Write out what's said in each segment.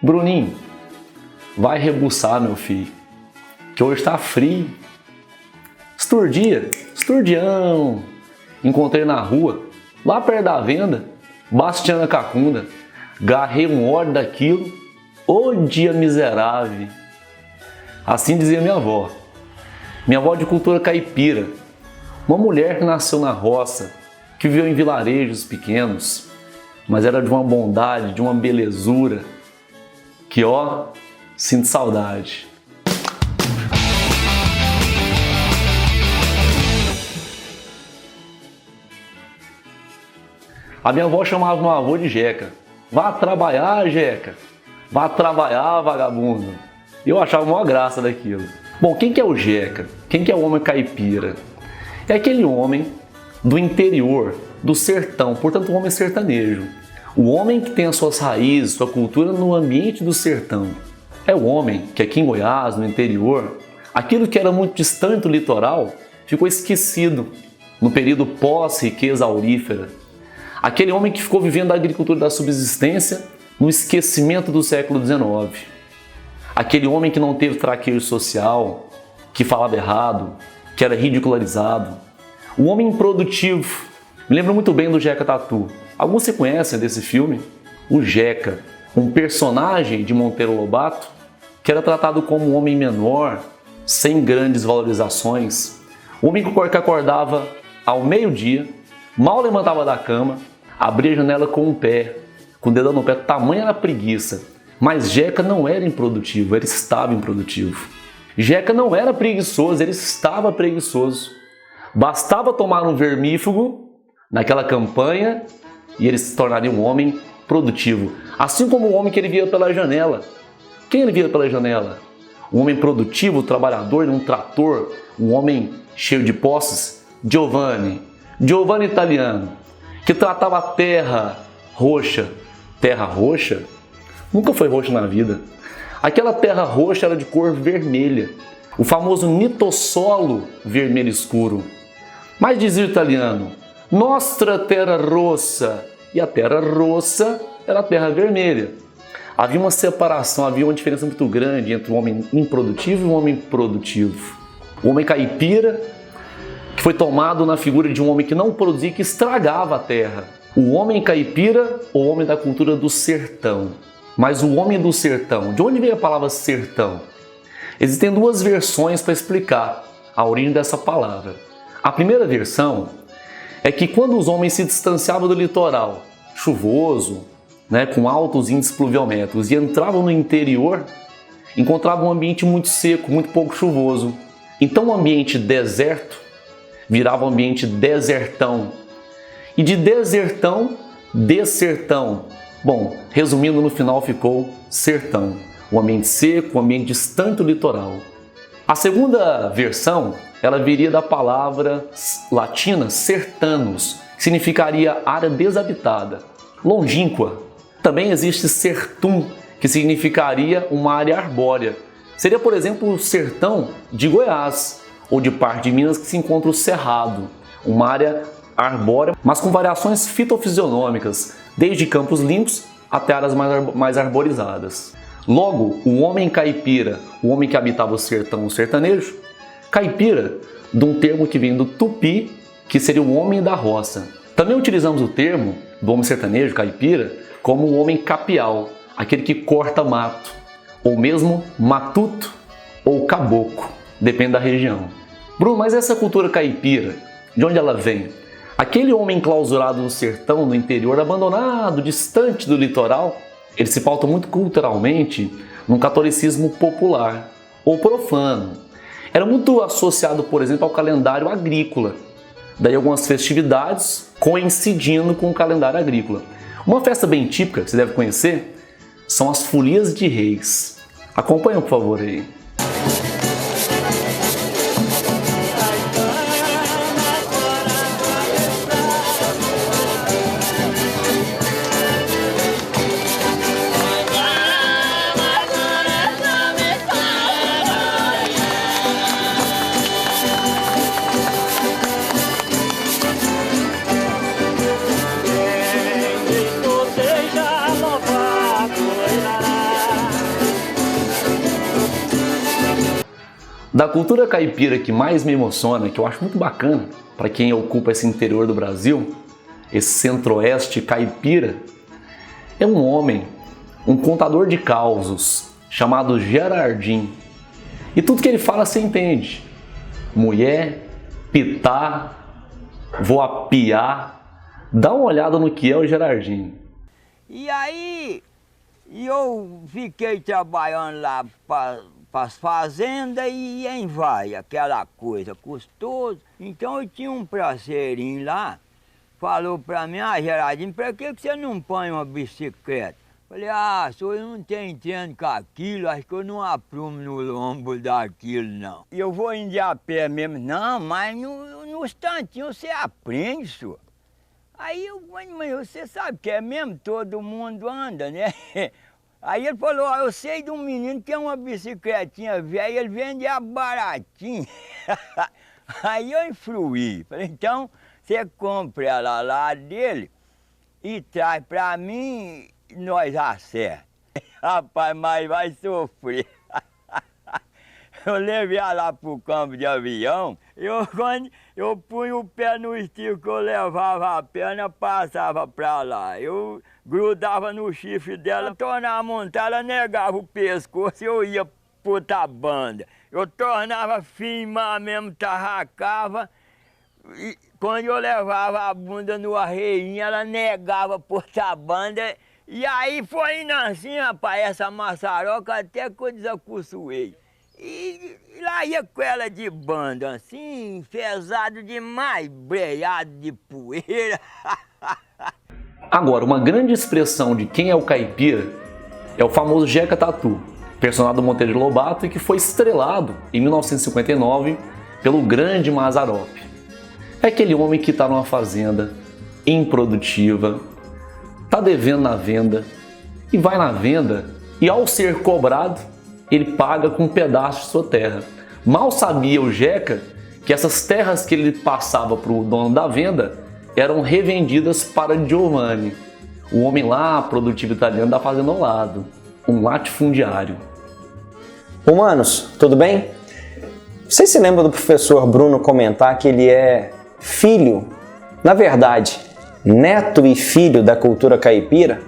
Bruninho, vai rebuçar, meu filho, que hoje tá frio. Esturdião. Encontrei na rua, lá perto da venda, Bastiana Cacunda. Garrei um ódio daquilo. Ô dia miserável. Assim dizia minha avó. Minha avó de cultura caipira. Uma mulher que nasceu na roça, que viveu em vilarejos pequenos, mas era de uma bondade, de uma belezura, que ó, sinto saudade. A minha avó chamava meu avô de Jeca. Vá trabalhar, Jeca. Vá trabalhar, vagabundo. Eu achava uma graça daquilo. Bom, quem que é o Jeca? Quem que é o homem caipira? É aquele homem do interior, do sertão, portanto, um homem sertanejo. O homem que tem as suas raízes, sua cultura no ambiente do sertão. É o homem que aqui em Goiás, no interior, aquilo que era muito distante do litoral, ficou esquecido no período pós-riqueza aurífera. Aquele homem que ficou vivendo a agricultura da subsistência no esquecimento do século XIX. Aquele homem que não teve traquejo social, que falava errado, que era ridicularizado. O homem improdutivo. Me lembro muito bem do Jeca Tatu. Alguns se conhecem desse filme? O Jeca, um personagem de Monteiro Lobato, que era tratado como um homem menor, sem grandes valorizações. O homem que acordava ao meio-dia, mal levantava da cama, abria a janela com um pé, com o dedão no pé, tamanha era a preguiça. Mas Jeca não era improdutivo, ele estava improdutivo. Jeca não era preguiçoso, ele estava preguiçoso. Bastava tomar um vermífugo naquela campanha e ele se tornaria um homem produtivo. Assim como o homem que ele via pela janela. Quem ele via pela janela? Um homem produtivo, trabalhador, um trator, um homem cheio de posses. Giovanni Italiano, que tratava a terra roxa. Terra roxa? Nunca foi roxa na vida. Aquela terra roxa era de cor vermelha. O famoso nitossolo vermelho escuro. Mas dizia o italiano, nostra terra rossa. E a terra rossa era a terra vermelha. Havia uma separação, havia uma diferença muito grande entre um homem improdutivo e um homem produtivo. O homem caipira, que foi tomado na figura de um homem que não produzia, que estragava a terra. O homem caipira, o homem da cultura do sertão. Mas o homem do sertão, de onde veio a palavra sertão? Existem duas versões para explicar a origem dessa palavra. A primeira versão é que quando os homens se distanciavam do litoral chuvoso, com altos índices pluviométricos, e entravam no interior, encontravam um ambiente muito seco, muito pouco chuvoso. Então o ambiente deserto virava um ambiente desertão. E de desertão, dessertão. Bom, resumindo, no final ficou sertão. Um ambiente seco, um ambiente distante do litoral. A segunda versão, ela viria da palavra latina sertanus, que significaria área desabitada, longínqua. Também existe sertum, que significaria uma área arbórea. Seria, por exemplo, o sertão de Goiás, ou de parte de Minas que se encontra o cerrado, uma área arbórea, mas com variações fitofisionômicas, desde campos limpos até áreas mais arborizadas. Logo, o homem caipira, o homem que habitava o sertão, o sertanejo, caipira, de um termo que vem do tupi, que seria o homem da roça. Também utilizamos o termo do homem sertanejo, caipira, como o homem capial, aquele que corta mato, ou mesmo matuto ou caboclo, depende da região. Bruno, mas essa cultura caipira, de onde ela vem? Aquele homem enclausurado no sertão, no interior, abandonado, distante do litoral, ele se pauta muito culturalmente num catolicismo popular ou profano. Era muito associado, por exemplo, ao calendário agrícola. Daí algumas festividades coincidindo com o calendário agrícola. Uma festa bem típica, que você deve conhecer, são as Folias de Reis. Acompanha, por favor, aí. Da cultura caipira que mais me emociona, que eu acho muito bacana, para quem ocupa esse interior do Brasil, esse centro-oeste caipira, é um homem, um contador de causos, chamado Gerardinho. E tudo que ele fala você entende. Mulher, pitar, vou apiar. Dá uma olhada no que é o Gerardinho. E aí, eu fiquei trabalhando lá para as fazendas e em vai, aquela coisa custosa. Então eu tinha um parceirinho lá, falou para mim: ah, Gerardinho, para que você não põe uma bicicleta? Falei: ah, senhor, eu não tenho treino com aquilo, acho que eu não aprumo no lombo daquilo, não. E eu vou indo a pé mesmo. Não, mas no instantinho você aprende, senhor. Aí eu, mas você sabe que é mesmo, todo mundo anda, né? Aí ele falou: ó, eu sei de um menino que é uma bicicletinha velha, ele vende a baratinho. Aí eu influí, falei: então você compra ela lá dele e traz pra mim, nós acerta. Rapaz, mas vai sofrer. Eu levei ela lá pro campo de avião, quando eu punha o pé no estico que eu levava a perna, passava pra lá. Eu grudava no chifre dela, tornava a montar, ela negava o pescoço e eu ia pra outra banda. Eu tornava firmar mesmo, tarracava, e quando eu levava a bunda no arreinho, ela negava por outra banda. E aí foi indo assim, rapaz, essa maçaroca até que eu desacostumei. E lá ia com ela de banda, assim, pesado demais, breiado de poeira. Agora, uma grande expressão de quem é o caipira é o famoso Jeca Tatu, personagem do Monteiro de Lobato e que foi estrelado em 1959 pelo grande Mazzaropi. É aquele homem que está numa fazenda improdutiva, está devendo na venda e vai na venda e ao ser cobrado ele paga com um pedaço de sua terra. Mal sabia o Jeca que essas terras que ele passava para o dono da venda eram revendidas para Giovanni, o homem lá, produtivo italiano da fazenda ao lado, um latifundiário. Humanos, tudo bem? Vocês se lembram do professor Bruno comentar que ele é filho, na verdade, neto e filho da cultura caipira?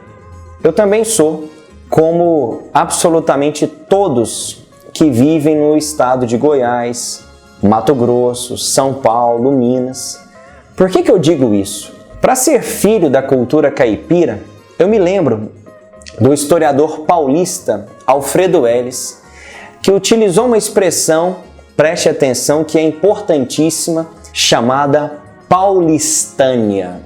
Eu também sou, como absolutamente todos que vivem no estado de Goiás, Mato Grosso, São Paulo, Minas. Por que eu digo isso? Para ser filho da cultura caipira, eu me lembro do historiador paulista Alfredo Ellis, que utilizou uma expressão, preste atenção, que é importantíssima, chamada paulistânia.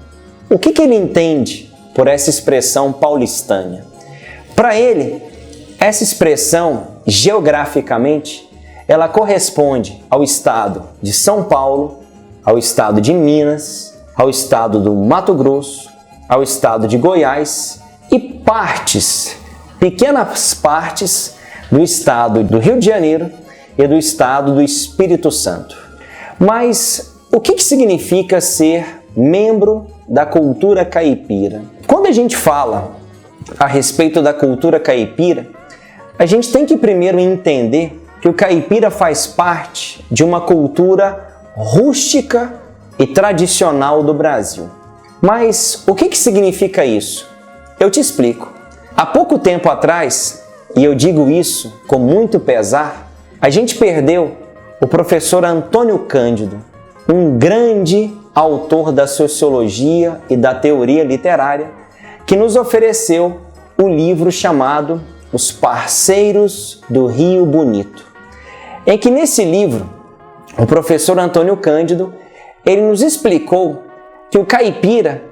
O que ele entende por essa expressão paulistânia? Para ele, essa expressão, geograficamente, ela corresponde ao estado de São Paulo, ao estado de Minas, ao estado do Mato Grosso, ao estado de Goiás e partes, pequenas partes do estado do Rio de Janeiro e do estado do Espírito Santo. Mas o que significa ser membro da cultura caipira? Quando a gente fala a respeito da cultura caipira, a gente tem que primeiro entender que o caipira faz parte de uma cultura rústica e tradicional do Brasil. Mas o que significa isso? Eu te explico. Há pouco tempo atrás, e eu digo isso com muito pesar, a gente perdeu o professor Antônio Cândido, um grande autor da sociologia e da teoria literária, que nos ofereceu o livro chamado Os Parceiros do Rio Bonito. Em que nesse livro, o professor Antônio Cândido, ele nos explicou que o caipira,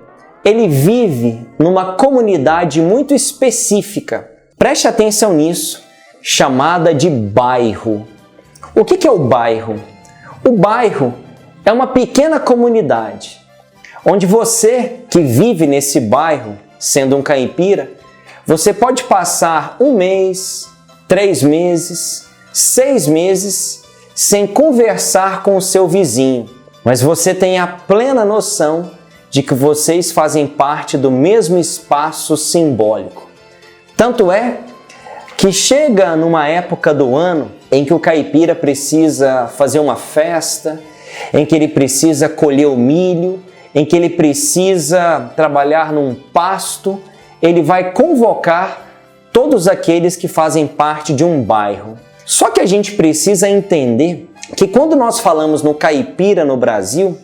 ele vive numa comunidade muito específica. Preste atenção nisso, chamada de bairro. O que é o bairro? O bairro é uma pequena comunidade, onde você que vive nesse bairro, sendo um caipira, você pode passar 1 mês, 3 meses, 6 meses sem conversar com o seu vizinho, mas você tem a plena noção de que vocês fazem parte do mesmo espaço simbólico. Tanto é que chega numa época do ano em que o caipira precisa fazer uma festa, em que ele precisa colher o milho, em que ele precisa trabalhar num pasto, ele vai convocar todos aqueles que fazem parte de um bairro. Só que a gente precisa entender que quando nós falamos no caipira no Brasil,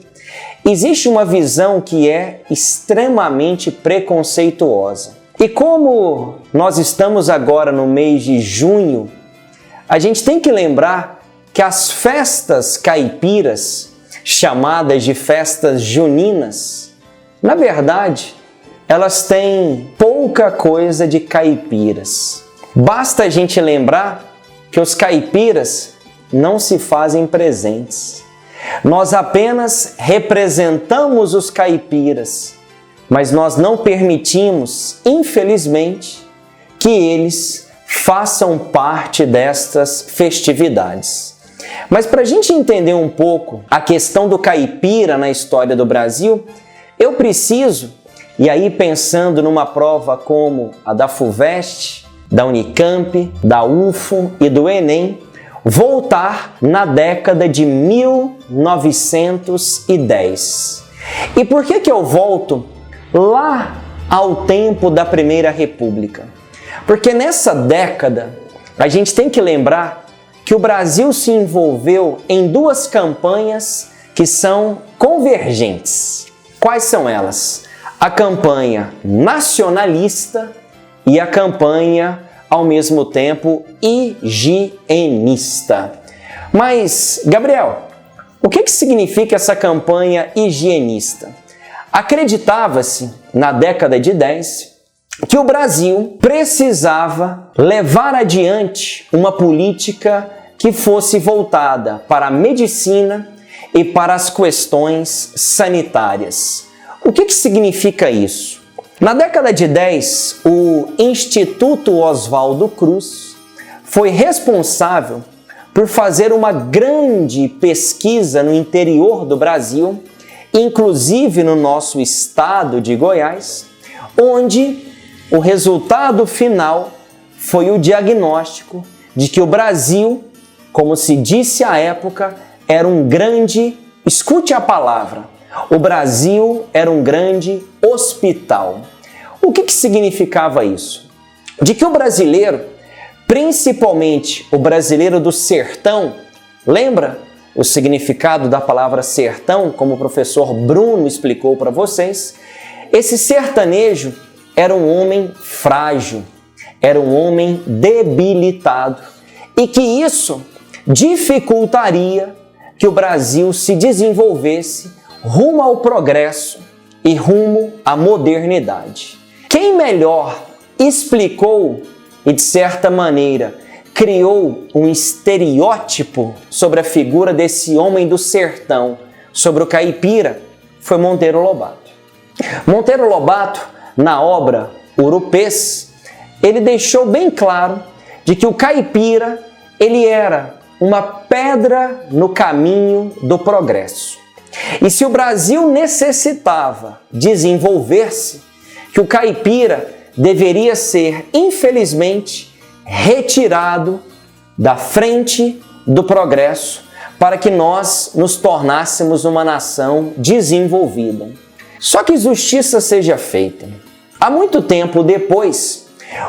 existe uma visão que é extremamente preconceituosa. E como nós estamos agora no mês de junho, a gente tem que lembrar que as festas caipiras, chamadas de festas juninas, na verdade, elas têm pouca coisa de caipiras. Basta a gente lembrar que os caipiras não se fazem presentes. Nós apenas representamos os caipiras, mas nós não permitimos, infelizmente, que eles façam parte destas festividades. Mas para a gente entender um pouco a questão do caipira na história do Brasil, eu preciso, e aí pensando numa prova como a da FUVEST, da Unicamp, da UFO e do Enem, voltar na década de 1910. E por que eu volto lá ao tempo da Primeira República? Porque nessa década a gente tem que lembrar que o Brasil se envolveu em duas campanhas que são convergentes. Quais são elas? A campanha nacionalista e a campanha, ao mesmo tempo, higienista. Mas, Gabriel, o que significa essa campanha higienista? Acreditava-se, na década de 10, que o Brasil precisava levar adiante uma política que fosse voltada para a medicina e para as questões sanitárias. O que significa isso? Na década de 10, o Instituto Oswaldo Cruz foi responsável por fazer uma grande pesquisa no interior do Brasil, inclusive no nosso estado de Goiás, onde o resultado final foi o diagnóstico de que o Brasil, como se disse à época, era um grande, escute a palavra, o Brasil era um grande hospital. O que significava isso? De que o brasileiro, principalmente o brasileiro do sertão, lembra o significado da palavra sertão, como o professor Bruno explicou para vocês? Esse sertanejo era um homem frágil, era um homem debilitado e que isso dificultaria que o Brasil se desenvolvesse rumo ao progresso e rumo à modernidade. Quem melhor explicou e, de certa maneira, criou um estereótipo sobre a figura desse homem do sertão, sobre o caipira, foi Monteiro Lobato. Monteiro Lobato, na obra Urupês, ele deixou bem claro de que o caipira ele era uma pedra no caminho do progresso. E se o Brasil necessitava desenvolver-se, que o caipira deveria ser, infelizmente, retirado da frente do progresso para que nós nos tornássemos uma nação desenvolvida. Só que justiça seja feita. Há muito tempo depois,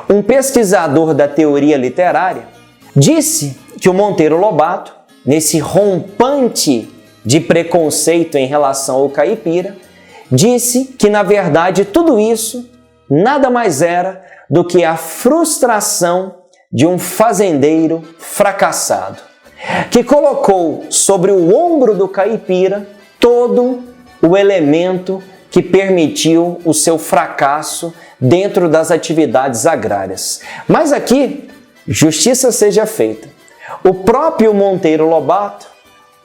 um pesquisador da teoria literária disse que o Monteiro Lobato, nesse rompante de preconceito em relação ao caipira, disse que, na verdade, tudo isso nada mais era do que a frustração de um fazendeiro fracassado, que colocou sobre o ombro do caipira todo o elemento que permitiu o seu fracasso dentro das atividades agrárias. Mas aqui, justiça seja feita. O próprio Monteiro Lobato,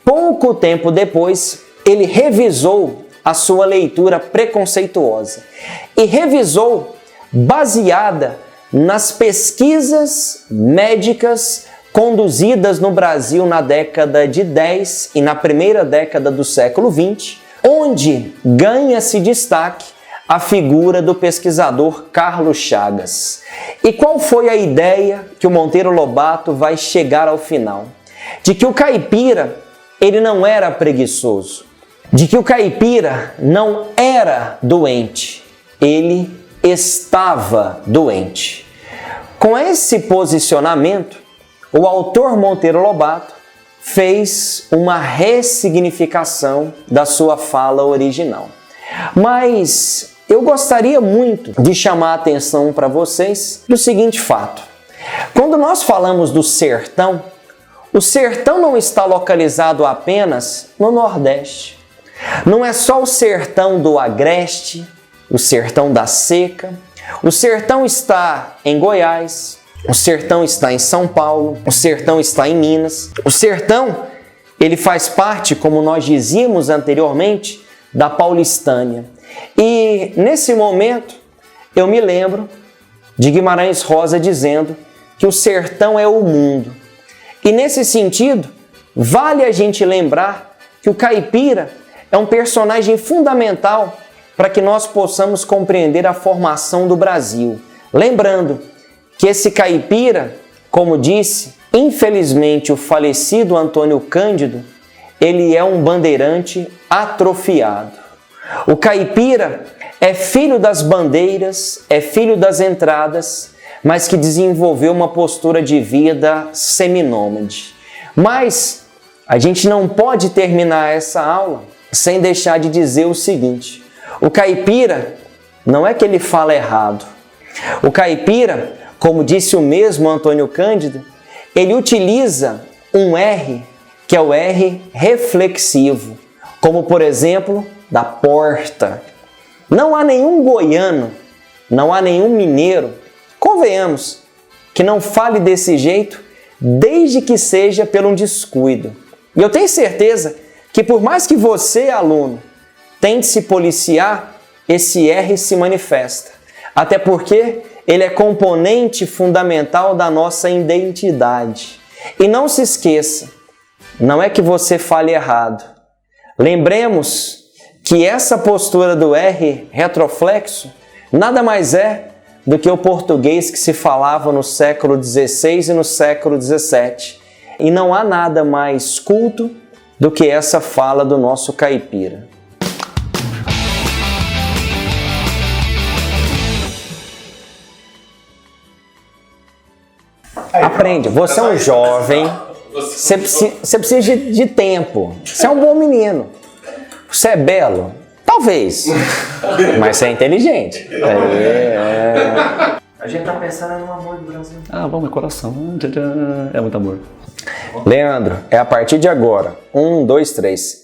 pouco tempo depois, ele revisou a sua leitura preconceituosa e revisou baseada nas pesquisas médicas conduzidas no Brasil na década de 10 e na primeira década do século XX, onde ganha-se destaque a figura do pesquisador Carlos Chagas. E qual foi a ideia que o Monteiro Lobato vai chegar ao final? De que o caipira, ele não era preguiçoso, de que o caipira não era doente, ele estava doente. Com esse posicionamento, o autor Monteiro Lobato fez uma ressignificação da sua fala original. Mas eu gostaria muito de chamar a atenção para vocês do seguinte fato. Quando nós falamos do sertão, o sertão não está localizado apenas no Nordeste. Não é só o sertão do Agreste, o sertão da Seca. O sertão está em Goiás, o sertão está em São Paulo, o sertão está em Minas. O sertão, ele faz parte, como nós dizíamos anteriormente, da Paulistânia. E nesse momento, eu me lembro de Guimarães Rosa dizendo que o sertão é o mundo. E nesse sentido, vale a gente lembrar que o caipira é um personagem fundamental para que nós possamos compreender a formação do Brasil. Lembrando que esse caipira, como disse, infelizmente o falecido Antônio Cândido, ele é um bandeirante atrofiado. O caipira é filho das bandeiras, é filho das entradas, mas que desenvolveu uma postura de vida seminômade. Mas a gente não pode terminar essa aula sem deixar de dizer o seguinte: o caipira não é que ele fala errado. O caipira, como disse o mesmo Antônio Cândido, ele utiliza um R, que é o R reflexivo, como por exemplo, da porta. Não há nenhum goiano, não há nenhum mineiro, convenhamos, que não fale desse jeito, desde que seja por um descuido. E eu tenho certeza que por mais que você, aluno, tente se policiar, esse R se manifesta. Até porque ele é componente fundamental da nossa identidade. E não se esqueça, não é que você fale errado. Lembremos que essa postura do R retroflexo nada mais é do que o português que se falava no século XVI e no século XVII. E não há nada mais culto do que essa fala do nosso caipira. Aprende, você é um jovem, você precisa de tempo, você é um bom menino, você é belo, talvez, mas você é inteligente. A gente tá pensando no amor do Brasil. Ah, vamos, é coração, é muito amor. Leandro, é a partir de agora, 1, 2, 3,